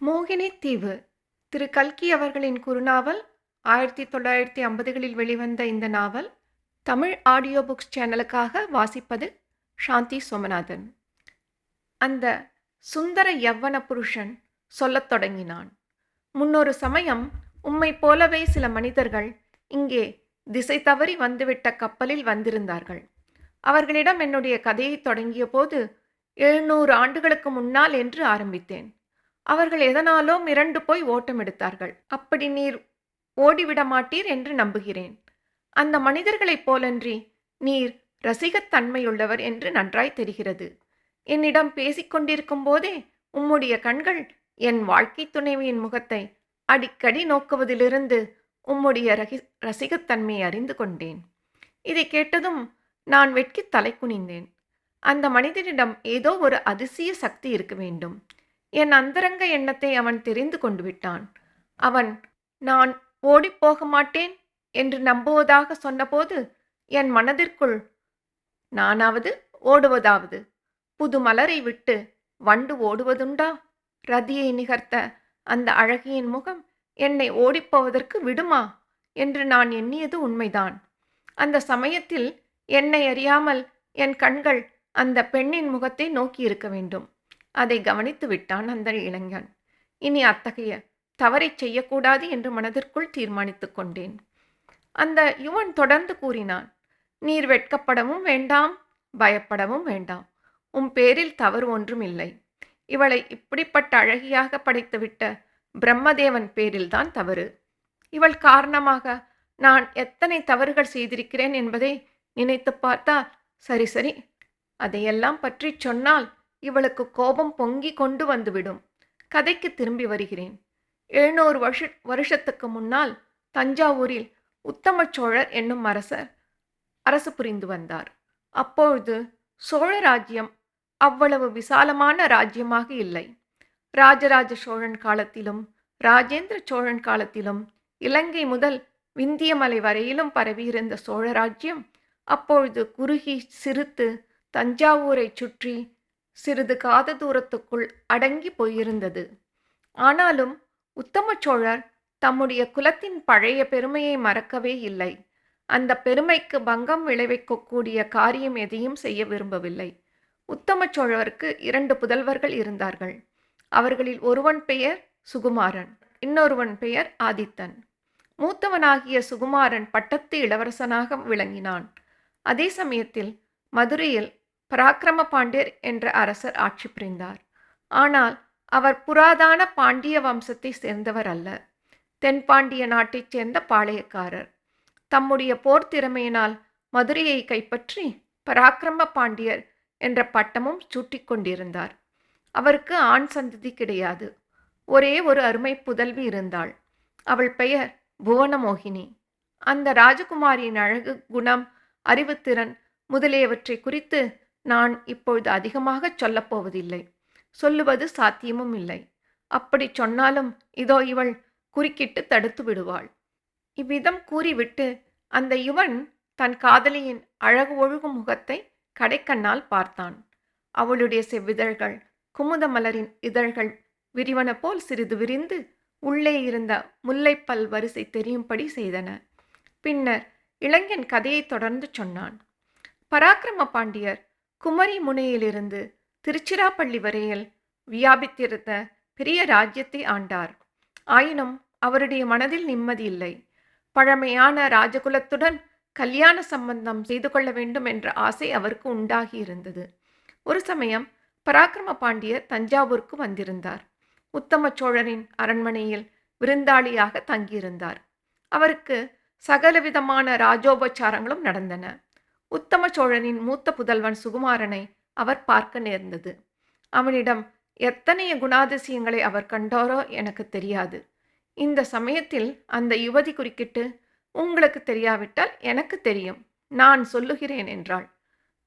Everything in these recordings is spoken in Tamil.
மோகினி தீவு திரு கல்கி அவர்களின் குறுநாவல். 1950களில் வெளிவந்த இந்த நாவல் தமிழ் ஆடியோ புக்ஸ் சேனலுக்காக வாசிப்பது சாந்தி சோமநாதன். அந்த சுந்தர யவ்வன புருஷன் சொல்லத் தொடங்கினான். முன்னொரு சமயம் உம்மை போலவே சில மனிதர்கள் இங்கே திசை தவறி வந்துவிட்ட கப்பலில் வந்திருந்தார்கள். அவர்களிடம் என்னுடைய கதையை தொடங்கிய போது 700 ஆண்டுகளுக்கு முன்னால் என்று ஆரம்பித்தேன். அவர்கள் எதனாலோ மிரண்டு போய் ஓட்டம் எடுத்தார்கள். அப்படி நீர் ஓடிவிட மாட்டீர் என்று நம்புகிறேன். அந்த மனிதர்களைப் போலன்றி நீர் ரசிகத்தன்மையுள்ளவர் என்று நன்றாய் தெரிகிறது. என்னிடம் பேசிக்கொண்டிருக்கும் போதே உம்முடைய கண்கள் என் வாழ்க்கை துணைவியின் முகத்தை அடிக்கடி நோக்குவதிலிருந்து உம்முடைய ரசிகத்தன்மையை அறிந்து கொண்டேன். இதை கேட்டதும் நான் வெட்கி தலை குனிந்தேன். அந்த மனிதனிடம் ஏதோ ஒரு அதிசய சக்தி இருக்க வேண்டும். என் அந்தரங்க எண்ணத்தை அவன் தெரிந்து கொண்டு விட்டான். அவன் நான் ஓடிப்போக மாட்டேன் என்று நம்புவதாக சொன்னபோது என் மனதிற்குள் நானாவது ஓடுவதாவது, புது மலரை விட்டு வண்டு ஓடுவதுண்டா? ரதியை நிகர்த்த அந்த அழகியின் முகம் என்னை ஓடிப்போவதற்கு விடுமா என்று நான் எண்ணியது உண்மைதான். அந்த சமயத்தில் என்னை அறியாமல் என் கண்கள் அந்த பெண்ணின் முகத்தை நோக்கி இருக்க வேண்டும். அதை கவனித்து விட்டான் அந்த இளைஞன். இனி அத்தகைய தவறை செய்யக்கூடாது என்று மனதிற்குள் தீர்மானித்து கொண்டேன். அந்த யுவன் தொடர்ந்து கூறினான், நீர் வெட்கப்படவும் வேண்டாம், பயப்படவும் வேண்டாம். உன் பேரில் தவறு ஒன்றும் இல்லை. இவளை இப்படிப்பட்ட அழகியாக படைத்துவிட்ட பிரம்மதேவன் பேரில்தான் தவறு. இவள் காரணமாக நான் எத்தனை தவறுகள் செய்திருக்கிறேன் என்பதை நினைத்து பார்த்தால் சரி சரி அதையெல்லாம் பற்றி சொன்னால் இவளுக்கு கோபம் பொங்கி கொண்டு வந்துவிடும். கதைக்கு திரும்பி வருகிறேன். 700 வருஷத்துக்கு முன்னால் தஞ்சாவூரில் உத்தம சோழர் என்னும் அரசு புரிந்து வந்தார். அப்பொழுது சோழ ராஜ்யம் அவ்வளவு விசாலமான ராஜ்யமாக இல்லை. ராஜராஜ சோழன் காலத்திலும் ராஜேந்திர சோழன் காலத்திலும் இலங்கை முதல் விந்தியமலை வரையிலும் பரவியிருந்த சோழ ராஜ்யம் அப்பொழுது குறுகி சிறுத்து தஞ்சாவூரை சுற்றி சிறிது காத தூரத்துக்குள் அடங்கி போயிருந்தது. ஆனாலும் உத்தம சோழர் தம்முடைய குலத்தின் பழைய பெருமையை மறக்கவே இல்லை. அந்த பெருமைக்கு பங்கம் விளைவிக்கக்கூடிய காரியம் எதையும் செய்ய விரும்பவில்லை. உத்தம சோழருக்கு 2 புதல்வர்கள் இருந்தார்கள். அவர்களில் ஒருவன் பெயர் சுகுமாரன், இன்னொருவன் பெயர் ஆதித்தன். மூத்தவனாகிய சுகுமாரன் பட்டத்து இளவரசனாக விளங்கினான். அதே சமயத்தில் மதுரையில் பராக்கிரம பாண்டியர் என்ற அரசர் ஆட்சி புரிந்தார். ஆனால் அவர் புராதான பாண்டிய வம்சத்தை சேர்ந்தவர் அல்ல. தென்பாண்டிய நாட்டைச் சேர்ந்த பாளையக்காரர். தம்முடைய போர் திறமையினால் மதுரையை கைப்பற்றி பராக்கிரம பாண்டியர் என்ற பட்டமும் சூட்டிக் கொண்டிருந்தார். அவருக்கு ஆண் சந்ததி கிடையாது. ஒரே ஒரு அருமை புதல்வி இருந்தாள். அவள் பெயர் புவனமோகினி. அந்த ராஜகுமாரியின் அழகு, குணம், அறிவுத்திறன் முதலியவற்றை குறித்து நான் இப்பொழுது அதிகமாக சொல்லப்போவதில்லை. சொல்லுவது சாத்தியமும் இல்லை. அப்படி சொன்னாலும் இதோ இவள் குறுக்கிட்டு தடுத்து விடுவாள். இவ்விதம் கூறிவிட்டு அந்த யுவன் தன் காதலியின் அழகு ஒழுகும் முகத்தை கடைக்கண்ணால் பார்த்தான். அவளுடைய செவ்விதழ்கள் குமுத மலரின் இதழ்கள் விரிவன போல் சிறிது விரிந்து உள்ளே இருந்த முல்லைப்பல் வரிசை தெரியும்படி செய்தன. பின்னர் இளைஞன் கதையை தொடர்ந்து சொன்னான். பராக்கிரம பாண்டியர் குமரி முனையிலிருந்து திருச்சிராப்பள்ளி வரையில் வியாபித்திருந்த பெரிய ராஜ்யத்தை ஆண்டார். ஆயினும் அவருடைய மனதில் நிம்மதி இல்லை. பழமையான ராஜகுலத்துடன் கல்யாண சம்பந்தம் செய்து கொள்ள வேண்டும் என்ற ஆசை அவருக்கு உண்டாகியிருந்தது. ஒரு சமயம் பராக்கிரம பாண்டியர் தஞ்சாவூருக்கு வந்திருந்தார். உத்தம சோழரின் அரண்மனையில் விருந்தாளியாக தங்கியிருந்தார். அவருக்கு சகலவிதமான ராஜோபச்சாரங்களும் நடந்தன. உத்தம சோழனின் மூத்த புதல்வன் சுகுமாரனை அவர் பார்க்க நேர்ந்தது. அவனிடம் எத்தனைய குணாதிசயங்களை அவர் கண்டாரோ எனக்கு தெரியாது. இந்த சமயத்தில் அந்த யுவதி குறுக்கிட்டு, உங்களுக்கு தெரியாவிட்டால் எனக்கு தெரியும், நான் சொல்லுகிறேன் என்றாள்.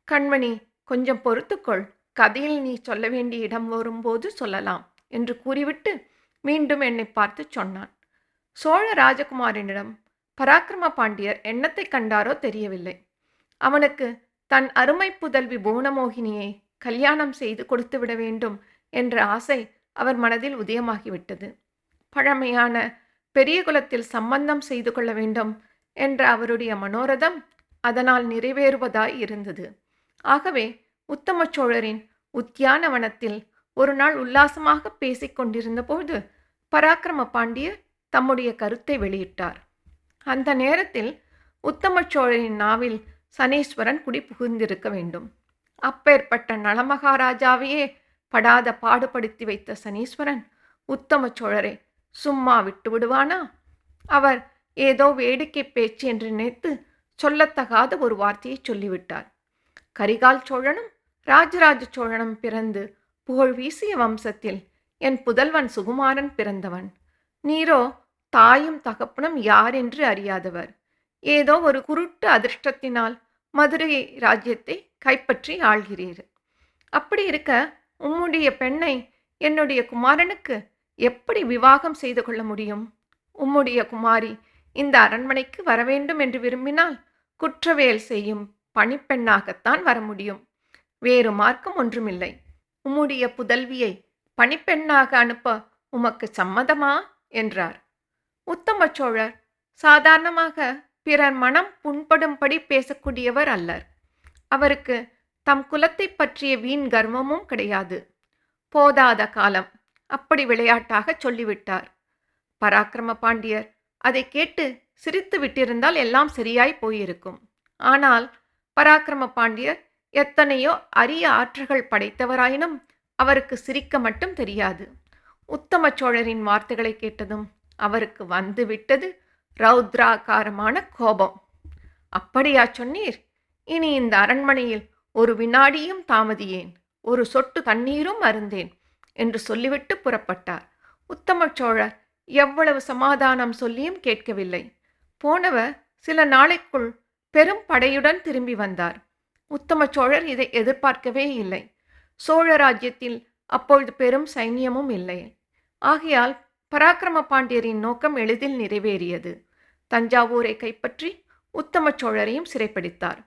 கண்மணி, கொஞ்சம் பொறுத்துக்கொள், கதையில் நீ சொல்ல வேண்டிய இடம் வரும்போது சொல்லலாம் என்று கூறிவிட்டு மீண்டும் என்னை பார்த்து சொன்னான். சோழ ராஜகுமாரனிடம் பராக்கிரம பாண்டியர் என்னத்தை கண்டாரோ தெரியவில்லை. அவனுக்கு தன் அருமை புதல்வி புவனமோகினியை கல்யாணம் செய்து கொடுத்துவிட வேண்டும் என்ற ஆசை அவர் மனதில் உதயமாகிவிட்டது. பழமையான பெரிய குலத்தில் சம்பந்தம் செய்து கொள்ள வேண்டும் என்ற அவருடைய மனோரதம் அதனால் நிறைவேறுவதாய் இருந்தது. ஆகவே உத்தம சோழரின் உத்தியானவனத்தில் ஒரு நாள் உல்லாசமாக பேசிக் கொண்டிருந்த போது பராக்கிரம பாண்டியர் தம்முடைய கருத்தை வெளியிட்டார். அந்த நேரத்தில் உத்தம சோழரின் நாவில் சனீஸ்வரன் குடி புகுந்திருக்க வேண்டும். அப்பேற்பட்ட நலமகாராஜாவையே படாத பாடுபடுத்தி வைத்த சனீஸ்வரன் உத்தம சோழரை சும்மா விட்டு விடுவானா? அவர் ஏதோ வேடிக்கை பேச்சு என்று நினைத்து சொல்லத்தகாத ஒரு வார்த்தையை சொல்லிவிட்டார். கரிகால் சோழனும் ராஜராஜ சோழனும் பிறந்து புகழ் வீசிய வம்சத்தில் என் புதல்வன் சுகுமாரன் பிறந்தவன். நீரோ தாயும் தகப்பனும் யார் என்று அறியாதவர். ஏதோ ஒரு குருட்டு அதிர்ஷ்டத்தினால் மதுரை ராஜ்யத்தை கைப்பற்றி ஆள்கிறீர். அப்படி இருக்க உம்முடைய பெண்ணை என்னுடைய குமாரனுக்கு எப்படி விவாகம் செய்து கொள்ள முடியும்? உம்முடைய குமாரி இந்த அரண்மனைக்கு வரவேண்டும் என்று விரும்பினால் குற்றவேல் செய்யும் பணிப்பெண்ணாகத்தான் வர முடியும். வேறு மார்க்கம் ஒன்றுமில்லை. உம்முடைய புதல்வியை பணிப்பெண்ணாக அனுப்ப உமக்கு சம்மதமா என்றார். உத்தம சோழர் சாதாரணமாக பிறர் மனம் புண்படும்படி பேசக்கூடியவர் அல்லர். அவருக்கு தம் குலத்தை பற்றிய வீண் கர்வமும் கிடையாது. போதாத காலம் அப்படி விளையாட்டாக சொல்லிவிட்டார். பராக்கிரம பாண்டியர் அதை கேட்டு சிரித்து விட்டிருந்தால் எல்லாம் சரியாய் போயிருக்கும். ஆனால் பராக்கிரம பாண்டியர் எத்தனையோ அரிய ஆற்றல்கள் படைத்தவராயினும் அவருக்கு சிரிக்க மட்டும் தெரியாது. உத்தம சோழரின் வார்த்தைகளை கேட்டதும் அவருக்கு வந்து விட்டது ரௌத்ராகாரமான கோபம். அப்படியா சொன்னீர்? இனி இந்த அரண்மனையில் ஒரு வினாடியும் தாமதியேன், ஒரு சொட்டு தண்ணீரும் அருந்தேன் என்று சொல்லிவிட்டு புறப்பட்டார். உத்தம சோழர் எவ்வளவு சமாதானம் சொல்லியும் கேட்கவில்லை. போனவர் சில நாளைக்குள் பெரும் படையுடன் திரும்பி வந்தார். உத்தம சோழர் இதை எதிர்பார்க்கவே இல்லை. சோழ ராஜ்யத்தில் அப்பொழுது பெரும் சைன்யமும் இல்லை. ஆகையால் பராக்கிரம பாண்டியரின் நோக்கம் எளிதில் நிறைவேறியது. தஞ்சாவூரை கைப்பற்றி உத்தம சோழரையும் சிறைப்பிடித்தார்.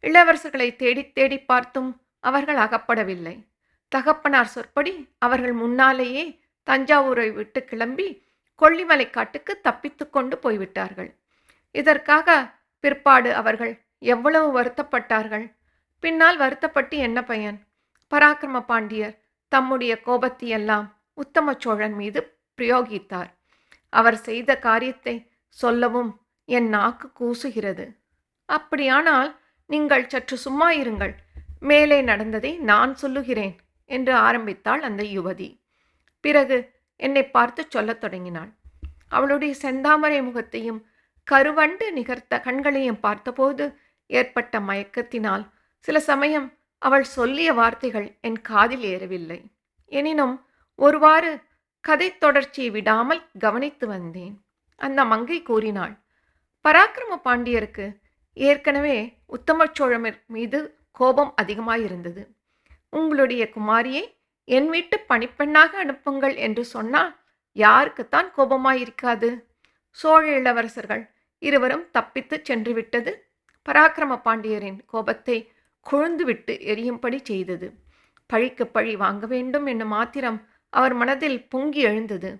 இளவரசர்களை தேடி தேடி பார்த்தும் அவர்கள் அகப்படவில்லை. தகப்பனார் சொற்படி அவர்கள் முன்னாலேயே தஞ்சாவூரை விட்டு கிளம்பி கொல்லிமலை காட்டுக்கு தப்பித்து கொண்டு போய்விட்டார்கள். இதற்காக பிற்பாடு அவர்கள் எவ்வளவு வருத்தப்பட்டார்கள். பின்னால் வருத்தப்பட்டு என்ன பயன்? பராக்கிரம பாண்டியர் தம்முடைய கோபத்தையெல்லாம் உத்தம சோழன் மீது பிரயோகித்தார். அவர் செய்த காரியத்தை சொல்லவும் என் நாக்கு கூசுகிறது. அப்படியானால் நீங்கள் சற்று சும்மா இருங்கள், மேலே நடந்ததை நான் சொல்லுகிறேன் என்று ஆரம்பித்தாள் அந்த யுவதி. பிறகு என்னை பார்த்து சொல்லத் தொடங்கினாள். அவளுடைய செந்தாமரை முகத்தையும் கருவண்டு நிகர்த்த கண்களையும் பார்த்தபோது ஏற்பட்ட மயக்கத்தினால் சில சமயம் அவள் சொல்லிய வார்த்தைகள் என் காதில் ஏறவில்லை. எனினும் ஒருவாறு கதை தொடர்ச்சியை விடாமல் கவனித்து வந்தேன். அந்த மங்கை கூறினாள், பராக்கிரம பாண்டியருக்கு ஏற்கனவே உத்தம சோழர் மீது கோபம் அதிகமாயிருந்தது. உங்களுடைய குமாரியை என் வீட்டு பணிப்பெண்ணாக அனுப்புங்கள் என்று சொன்னால் யாருக்குத்தான் கோபமாயிருக்காது? சோழ இளவரசர்கள் இருவரும் தப்பித்து சென்று விட்டது பராக்கிரம பாண்டியரின் கோபத்தை கொழுந்துவிட்டு எரியும்படி செய்தது. பழிக்கு பழி வாங்க வேண்டும் என்னும் ஆத்திரம் அவர் மனதில் பொங்கி எழுந்தது.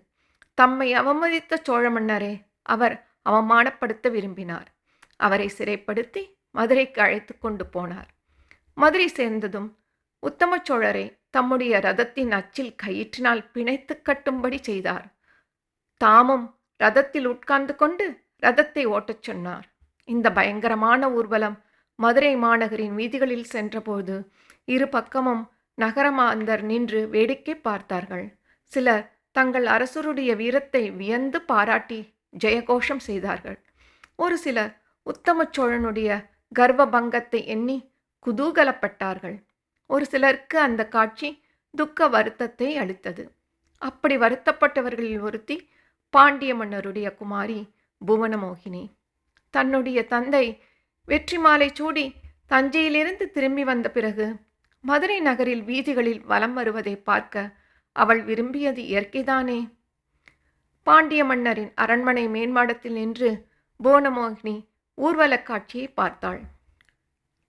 தம்மை அவமதித்த சோழ மன்னரை அவர் அவமானப்படுத்த விரும்பினார். அவரை சிறைப்படுத்தி மதுரைக்கு அழைத்து கொண்டு போனார். மதுரை சேர்ந்ததும் உத்தம சோழரை தம்முடைய ரதத்தின் அச்சில் கயிற்றினால் பிணைத்து கட்டும்படி செய்தார். தாமும் ரதத்தில் உட்கார்ந்து கொண்டு ரதத்தை ஓட்டச் சொன்னார். இந்த பயங்கரமான ஊர்வலம் மதுரை மாநகரின் வீதிகளில் சென்றபோது இரு பக்கமும் நகரமாந்தர் நின்று வேடிக்கை பார்த்தார்கள். சிலர் தங்கள் அரசருடைய வீரத்தை வியந்து பாராட்டி ஜெயகோஷம் செய்தார்கள். ஒரு சிலர் உத்தம சோழனுடைய கர்வபங்கத்தை எண்ணி குதூகலப்பட்டார்கள். ஒரு சிலருக்கு அந்த காட்சி துக்க வருத்தத்தை அளித்தது. அப்படி வருத்தப்பட்டவர்களில் ஒருத்தி பாண்டிய மன்னருடைய குமாரி புவனமோகினி. தன்னுடைய தந்தை வெற்றி மாலை சூடி தஞ்சையிலிருந்து திரும்பி வந்த பிறகு மதுரை நகரில் வீதிகளில் வலம் வருவதை பார்க்க அவள் விரும்பியது இயற்கைதானே. பாண்டிய மன்னரின் அரண்மனை மேன்மாடத்தில் நின்று புவனமோகினி ஊர்வல காட்சியை பார்த்தாள்.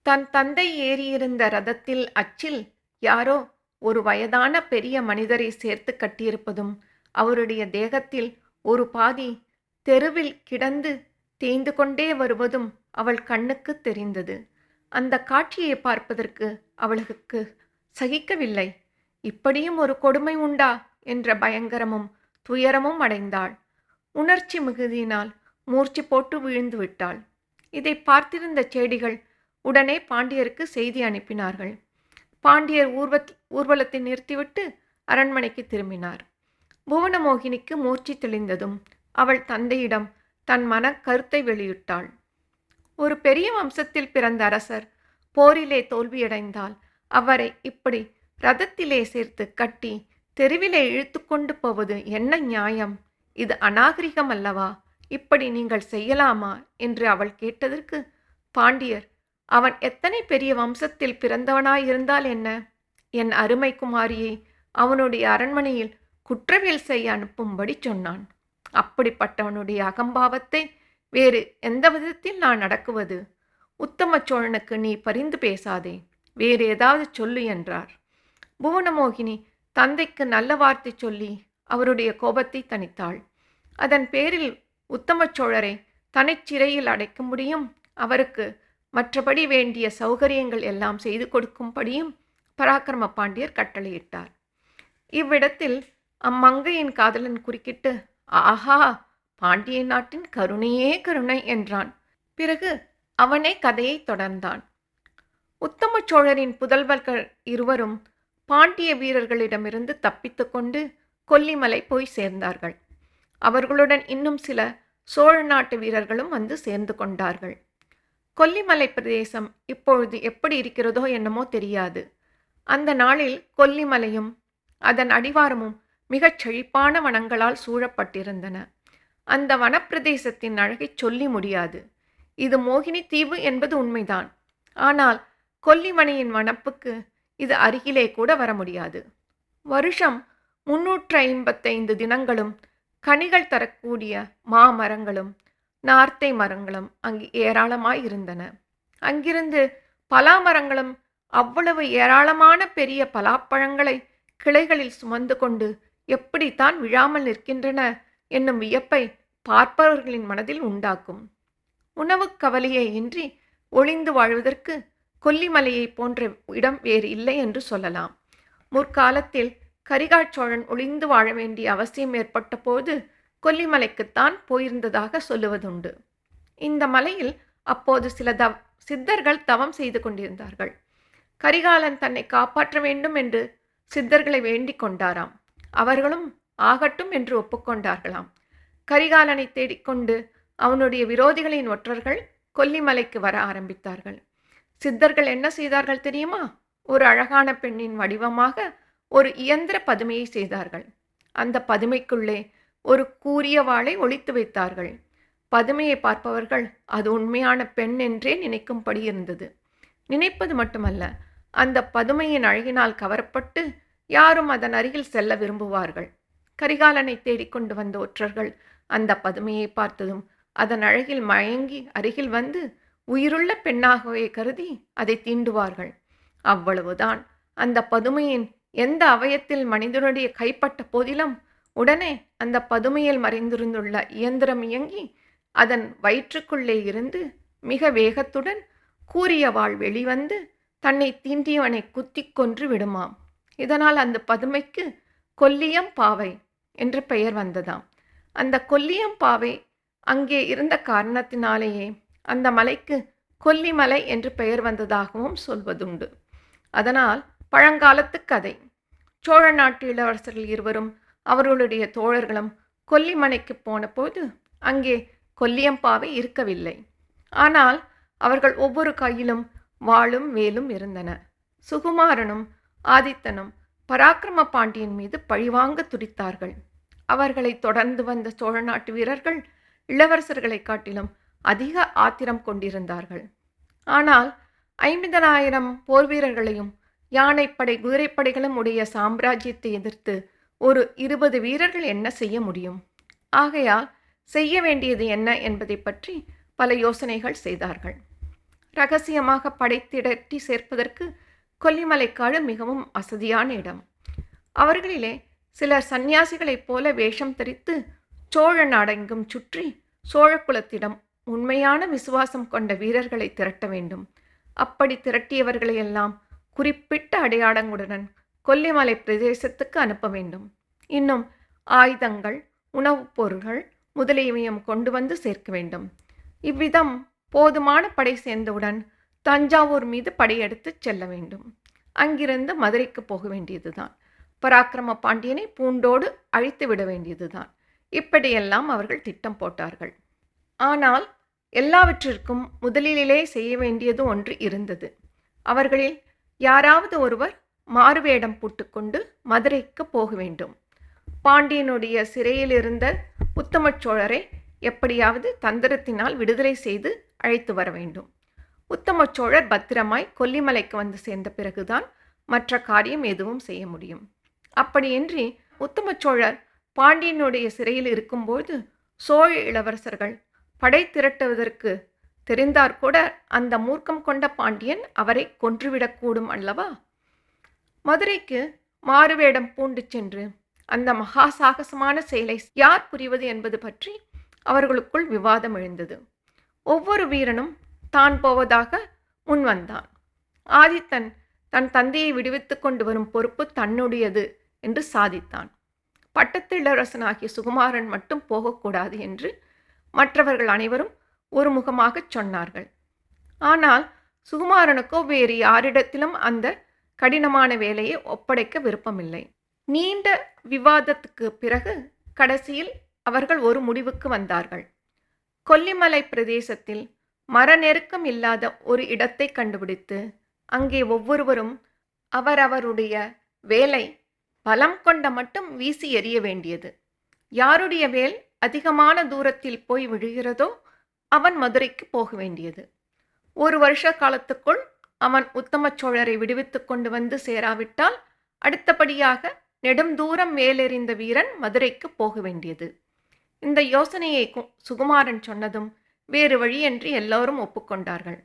தன் தந்தை ஏறியிருந்த ரதத்தில் அச்சில் யாரோ ஒரு வயதான பெரிய மனிதரை சேர்த்து கட்டியிருப்பதும் அவருடைய தேகத்தில் ஒரு பாதி தெருவில் கிடந்து தேய்ந்து கொண்டே வருவதும் அவள் கண்ணுக்கு தெரிந்தது. அந்த காட்சியை பார்ப்பதற்கு அவளுக்கு சகிக்கவில்லை. இப்படியும் ஒரு கொடுமை உண்டா என்ற பயங்கரமும் துயரமும் அடைந்தாள். உணர்ச்சி மிகுதியினால் மூர்ச்சி போட்டு விழுந்து விட்டாள். இதை பார்த்திருந்த சேடிகள் உடனே பாண்டியருக்கு செய்தி அனுப்பினார்கள். பாண்டியர் ஊர்வலத்தை நிறுத்திவிட்டு அரண்மனைக்கு திரும்பினார். புவனமோகினிக்கு மூர்ச்சி தெளிந்ததும் அவள் தந்தையிடம் தன் மன கருத்தை வெளியிட்டாள். ஒரு பெரிய வம்சத்தில் பிறந்த அரசர் போரிலே தோல்வியடைந்தால் அவரை இப்படி ரதத்திலே சேர்த்து கட்டி தெருவிலே இழுத்து கொண்டு போவது என்ன நியாயம்? இது அநாகரிகம் அல்லவா? இப்படி நீங்கள் செய்யலாமா என்று அவள் கேட்டதற்கு பாண்டியர், அவன் எத்தனை பெரிய வம்சத்தில் பிறந்தவனாயிருந்தால் என்ன? என் அருமை குமாரியை அவனுடைய அரண்மனையில் குற்றவியல் செய்ய அனுப்பும்படி சொன்னான். அப்படிப்பட்டவனுடைய அகம்பாவத்தை வேறு எந்த விதத்தில் நான் அடக்குவது? உத்தம சோழனுக்கு நீ பரிந்து பேசாதே, வேறு ஏதாவது சொல்லு என்றார். புவனமோகினி தந்தைக்கு நல்ல வார்த்தை சொல்லி அவருடைய கோபத்தை தணித்தாள். அதன் பேரில் உத்தம சோழரை தனிச்சிறையில் அடைக்க முடியும், அவருக்கு மற்றபடி வேண்டிய சௌகரியங்கள் எல்லாம் செய்து கொடுக்கும்படியும் பராக்கிரம பாண்டியர் கட்டளையிட்டார். இவ்விடத்தில் அம்மங்கையின் காதலன் குறுக்கிட்டு, ஆஹா, பாண்டிய நாட்டின் கருணையே கருணை என்றான். பிறகு அவனே கதையை தொடர்ந்தான். உத்தம சோழரின் புதல்வர்கள் இருவரும் பாண்டிய வீரர்களிடமிருந்து தப்பித்து கொண்டு கொல்லிமலை போய் சேர்ந்தார்கள். அவர்களுடன் இன்னும் சில சோழ நாட்டு வீரர்களும் வந்து சேர்ந்து கொண்டார்கள். கொல்லிமலை பிரதேசம் இப்பொழுது எப்படி இருக்கிறதோ என்னமோ தெரியாது. அந்த நாளில் கொல்லிமலையும் அதன் அடிவாரமும் மிகச் செழிப்பான வனங்களால் சூழப்பட்டிருந்தன. அந்த வனப்பிரதேசத்தின் அழகை சொல்லி முடியாது. இது மோகினி தீவு என்பது உண்மைதான். ஆனால் கொல்லிமலையின் வனப்புக்கு இது அருகிலே கூட வர முடியாது. வருஷம் 355 தினங்களும் கனிகள் தரக்கூடிய மாமரங்களும் நார்த்தை மரங்களும் அங்கு ஏராளமாயிருந்தன. அங்கிருந்து பலா மரங்களும் அவ்வளவு ஏராளமான பெரிய பலாப்பழங்களை கிளைகளில் சுமந்து கொண்டு எப்படித்தான் விழாமல் நிற்கின்றன என்னும் வியப்பை பார்ப்பவர்களின் மனதில் உண்டாக்கும். உணவு கவலையே இன்றி ஒளிந்து வாழ்வதற்கு கொல்லிமலையை போன்ற இடம் வேறு இல்லை என்று சொல்லலாம். முற்காலத்தில் கரிகால் சோழன் ஒளிந்து வாழ வேண்டிய அவசியம் ஏற்பட்ட போது கொல்லிமலைக்குத்தான் போயிருந்ததாக சொல்லுவதுண்டு. இந்த மலையில் அப்போது சில சித்தர்கள் தவம் செய்து கொண்டிருந்தார்கள். கரிகாலன் தன்னை காப்பாற்ற வேண்டும் என்று சித்தர்களை வேண்டிக் கொண்டாராம். அவர்களும் ஆகட்டும் என்று ஒப்புக்கொண்டார்களாம். கரிகாலனை தேடிக்கொண்டு அவனுடைய விரோதிகளின் ஒற்றர்கள் கொல்லிமலைக்கு வர ஆரம்பித்தார்கள். சித்தர்கள் என்ன செய்தார்கள் தெரியுமா? ஒரு அழகான பெண்ணின் வடிவமாக ஒரு இயந்திர பதுமையை செய்தார்கள். அந்த பதுமைக்குள்ளே ஒரு கூரிய வாளை ஒளித்து வைத்தார்கள். பதுமையை பார்ப்பவர்கள் அது உண்மையான பெண் என்றே நினைக்கும்படி இருந்தது. நினைப்பது மட்டுமல்ல, அந்த பதுமையின் அழகினால் கவரப்பட்டு யாரும் அதன் அருகில் செல்ல விரும்புவார்கள். கரிகாலனை தேடிக்கொண்டு வந்த ஒற்றர்கள் அந்த பதுமையை பார்த்ததும் அதன் அழகில் மயங்கி அருகில் வந்து உயிருள்ள பெண்ணாகவே கருதி அதை தீண்டுவார்கள். அவ்வளவுதான். அந்த பதுமையின் எந்த அவயத்தில் மனிதனுடைய கைப்பட்ட போதிலும் உடனே அந்த பதுமையில் மறைந்திருந்துள்ள இயந்திரம் இயங்கி அதன் வயிற்றுக்குள்ளே இருந்து மிக வேகத்துடன் கூரிய வாள் வெளிவந்து தன்னை தீண்டியவனை குத்தி கொன்று விடுமாம். இதனால் அந்த பதுமைக்கு கொல்லியம் பாவை என்ற பெயர் வந்ததாம். அந்த கொல்லியம் பாவை அங்கே இருந்த காரணத்தினாலேயே அந்த மலைக்கு கொல்லிமலை என்று பெயர் வந்ததாகவும் சொல்வதுண்டு. அதனால் பழங்காலத்து கதை. சோழ நாட்டு இளவரசர்கள் இருவரும் அவர்களுடைய தோழர்களும் கொல்லிமலைக்கு போன போது அங்கே கொல்லியம்பாவை இருக்கவில்லை. ஆனால் அவர்கள் ஒவ்வொரு கையிலும் வாளும் வேலும் இருந்தன. சுகுமாரனும் ஆதித்தனும் பராக்கிரம பாண்டியன் மீது பழிவாங்க துடித்தார்கள். அவர்களை தொடர்ந்து வந்த சோழ நாட்டு வீரர்கள் இளவரசர்களை காட்டிலும் அதிக ஆத்திரம் கொண்டிருந்தார்கள். ஆனால் 50,000 போர் வீரர்களையும் யானைப்படை குதிரைப்படைகளும் உடைய சாம்ராஜ்யத்தை எதிர்த்து ஒரு 20 வீரர்கள் என்ன செய்ய முடியும்? ஆகையால் செய்ய வேண்டியது என்ன என்பதை பற்றி பல யோசனைகள் செய்தார்கள். இரகசியமாக படை திரட்டி சேர்ப்பதற்கு கொல்லிமலைக்காடு மிகவும் வசதியான இடம். அவர்களிலே சிலர் சந்நியாசிகளைப் போல வேஷம் தரித்து சோழ நாடெங்கும் சுற்றி சோழகுலத்திடம் உண்மையான விசுவாசம் கொண்ட வீரர்களை திரட்ட வேண்டும். அப்படி திரட்டியவர்களையெல்லாம் குறிப்பிட்ட அடையாளங்களுடன் கொல்லிமலை பிரதேசத்துக்கு அனுப்ப வேண்டும். இன்னும் ஆயுதங்கள், உணவுப் பொருள்கள் முதலியவையும் கொண்டு வந்து சேர்க்க வேண்டும். இவ்விதம் போதுமான படை சேர்ந்தவுடன் தஞ்சாவூர் மீது படையெடுத்துச் செல்ல வேண்டும். அங்கிருந்து மதுரைக்கு போக வேண்டியதுதான். பராக்கிரம பாண்டியனை பூண்டோடு அழித்து விட வேண்டியதுதான். இப்படியெல்லாம் அவர்கள் திட்டம் போட்டார்கள். ஆனால் எல்லாவற்றிற்கும் முதலிலே செய்ய வேண்டியது ஒன்று இருந்தது. அவர்களில் யாராவது ஒருவர் மாறுவேடம் போட்டுக்கொண்டு மதுரைக்கு போக வேண்டும். பாண்டியனுடைய சிறையில் இருந்த உத்தம சோழரை எப்படியாவது தந்திரத்தினால் விடுதலை செய்து அழைத்து வர வேண்டும். உத்தம சோழர் பத்திரமாய் கொல்லிமலைக்கு வந்து சேர்ந்த பிறகுதான் மற்ற காரியம் எதுவும் செய்ய முடியும். அப்படியின்றி உத்தம சோழர் பாண்டியனுடைய சிறையில் இருக்கும்போது சோழ இளவரசர்கள் படை திரட்டுவதற்கு தெரிந்தார் கூட அந்த மூர்க்கம் கொண்ட பாண்டியன் அவரை கொன்றுவிடக்கூடும் அல்லவா? மதுரைக்கு மாறுவேடம் பூண்டு சென்று அந்த மகா சாகசமான செயலை யார் புரிவது என்பது பற்றி அவர்களுக்குள் விவாதம் எழுந்தது. ஒவ்வொரு வீரனும் தான் போவதாக முன்வந்தான். ஆதித்தன் தன் தந்தையை விடுவித்து கொண்டு வரும் பொறுப்பு தன்னுடையது என்று சாதித்தான். பட்டத்து இளவரசனாகிய சுகுமாரன் மட்டும் போகக்கூடாது என்று மற்றவர்கள் அனைவரும் ஒருமுகமாகச் சொன்னார்கள். ஆனால் சுகுமாரனுக்கோ வேறு யாரிடத்திலும் அந்த கடினமான வேலையை ஒப்படைக்க விருப்பமில்லை. நீண்ட விவாதத்துக்கு பிறகு கடைசியில் அவர்கள் ஒரு முடிவுக்கு வந்தார்கள். கொல்லிமலை பிரதேசத்தில் மர நெருக்கம் இல்லாத ஒரு இடத்தை கண்டுபிடித்து அங்கே ஒவ்வொருவரும் அவரவருடைய வேலை பலம் கொண்ட மட்டும் வீசி எறிய வேண்டியது. யாருடைய வேல் அதிகமான தூரத்தில் போய் விழுகிறதோ அவன் மதுரைக்கு போக வேண்டியது. 1 வருஷ காலத்துக்குள் அவன் உத்தம சோழரை விடுவித்து கொண்டு வந்து சேராவிட்டால் அடுத்தபடியாக நெடும் தூரம் வேலெறிந்த வீரன் மதுரைக்கு போக வேண்டியது. இந்த யோசனையை சுகுமாரன் சொன்னதும் வேறு வழியின்றி எல்லோரும் ஒப்புக்கொண்டார்கள்.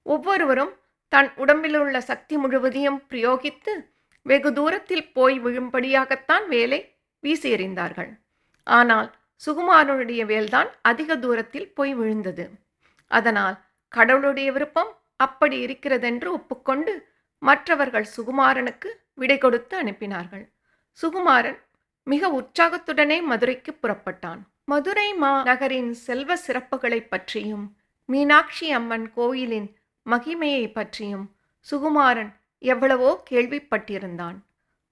ஒவ்வொருவரும் தன் உடம்பிலுள்ள சக்தி முழுவதையும் பிரயோகித்து வெகு தூரத்தில் போய் விழும்படியாகத்தான் வேலை வீசி எறிந்தார்கள். ஆனால் சுகுமாரனுடைய வேல்தான் அதிக தூரத்தில் போய் விழுந்தது. அதனால் கடவுளுடைய விருப்பம் அப்படி இருக்கிறதென்று ஒப்புக்கொண்டு மற்றவர்கள் சுகுமாரனுக்கு விடை கொடுத்து அனுப்பினார்கள். சுகுமாரன் மிக உற்சாகத்துடனே மதுரைக்கு புறப்பட்டான். மதுரை நகரின் செல்வ சிறப்புகளை பற்றியும் மீனாட்சி அம்மன் கோயிலின் மகிமையை பற்றியும் சுகுமாரன் எவ்வளவோ கேள்விப்பட்டிருந்தான்.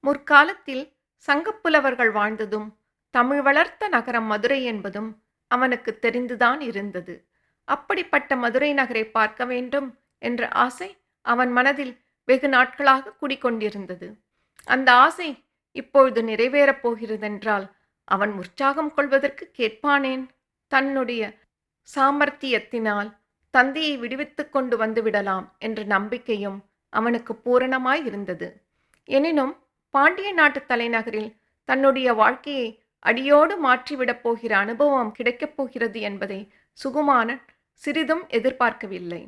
முற்காலத்தில் சங்கப்புலவர்கள் வாழ்ந்ததும் தமிழ் வளர்த்த நகரம் மதுரை என்பதும் அவனுக்கு தெரிந்துதான் இருந்தது. அப்படிப்பட்ட மதுரை நகரை பார்க்க வேண்டும் என்ற ஆசை அவன் மனதில் வெகு நாட்களாக குடிக்கொண்டிருந்தது. அந்த ஆசை இப்பொழுது நிறைவேறப் போகிறதென்றால் அவன் உற்சாகம் கொள்வதற்கு கேட்பானேன்? தன்னுடைய சாமர்த்தியத்தினால் தந்தையை விடுவித்து கொண்டு வந்து விடலாம் என்ற நம்பிக்கையும் அவனுக்கு பூரணமாய் இருந்தது. எனினும் பாண்டிய நாட்டு தலைநகரில் தன்னுடைய வாழ்க்கையை அடியோடு மாற்றிவிடப் போகிற அனுபவம் கிடைக்கப் போகிறது என்பதை சுகுமாரன் சிறிதும் எதிர்பார்க்கவில்லை.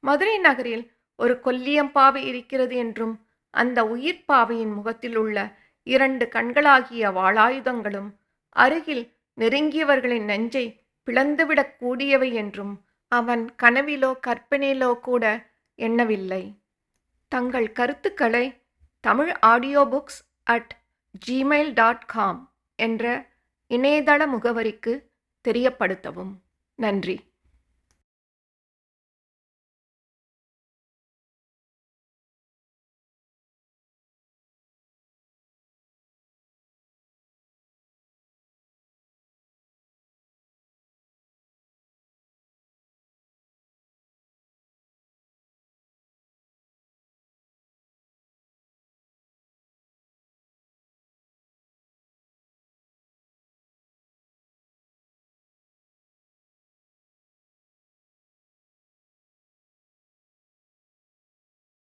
மதுரை நகரில் ஒரு கொல்லியம்பாவை இருக்கிறது என்றும் அந்த உயிர் பாவையின் முகத்தில் உள்ள 2 கண்களாகிய வாளாயுதங்களும் அருகில் நெருங்கியவர்களின் நெஞ்சை பிளந்துவிடக் கூடியவை என்றும் அவன் கனவிலோ கற்பனையிலோ கூட எண்ணவில்லை. தங்கள் கருத்துக்களை tamilaudiobooks@gmail.com என்ற இணையதள முகவரிக்கு தெரியப்படுத்தவும். நன்றி.